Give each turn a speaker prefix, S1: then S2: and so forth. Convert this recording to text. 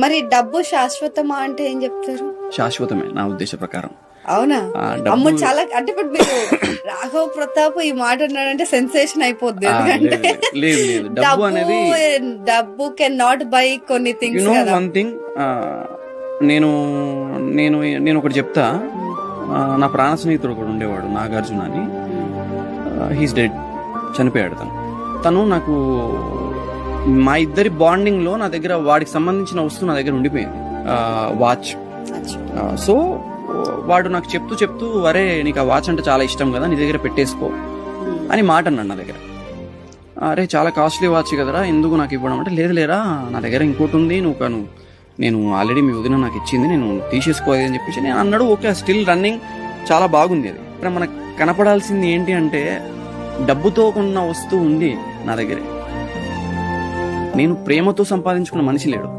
S1: మరి డబ్బు శాశ్వతమా అంటే ఏం చెప్తారు?
S2: శాశ్వతమే నా ఉద్దేశ ప్రకారం.
S1: అవునా? అమ్మ చాలా అంటే ఇప్పుడు మీరు రాఘవ్ ప్రతాప్ ఈ మాట అన్నాడంటే సెన్సేషన్ అయిపోద్ది. ఎందుకంటే
S2: లేదు డబ్బు అనేది
S1: డబ్బు కెన్ నాట్ బై కొన్ని థింగ్స్.
S2: వన్ థింగ్ నేను నేను నేను ఒకటి చెప్తా. నా ప్రాణ స్నేహితుడు కూడా ఉండేవాడు, నాగార్జున అని. హీస్ డెడ్, చనిపోయాడు. తను నాకు మా ఇద్దరి బాండింగ్ లో నా దగ్గర వాడికి సంబంధించిన వస్తువు నా దగ్గర ఉండిపోయింది, వాచ్. సో వాడు నాకు చెప్తూ అరే నీకు ఆ వాచ్ అంటే చాలా ఇష్టం కదా, నీ దగ్గర పెట్టేసుకో అని మాట అన్నాడు నా దగ్గర. అరే చాలా కాస్ట్లీ వాచ్ కదరా, ఎందుకు నాకు ఇవ్వడం అంటే, లేదు లేరా నా దగ్గర ఇంకోటి ఉంది, నేను ఆల్రెడీ మీ వదిన నాకు ఇచ్చింది, నేను తీసేసుకోవాలి అని చెప్పేసి నేను అన్నాడు. ఓకే, స్టిల్ రన్నింగ్, చాలా బాగుంది అది. ఇప్పుడు మనకు కనపడాల్సింది ఏంటి అంటే, డబ్బుతో కొన్న వస్తువు ఉంది నా దగ్గరే, నేను ప్రేమతో సంపాదించుకున్న మనిషి లేడు.